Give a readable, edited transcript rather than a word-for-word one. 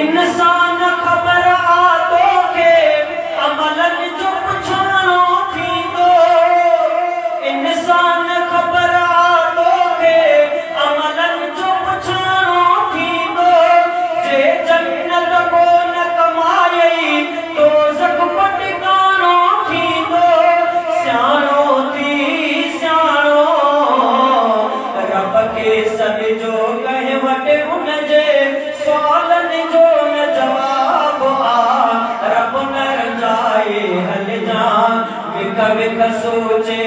इंसान ख़बर आतो के अमलन जो पुछाणो थींदो इंसान ख़बर आतो के अमलन जो पुछाणो थींदो जे जन्नत को न कमायई दोज़ख पटिकाणो थींदो सियाणो थी सियाणो रब के सॾ जो कहि वटि हुन जे सुवालनि जो न जवाब आ रब न रजाए हल जा विक विक सोचे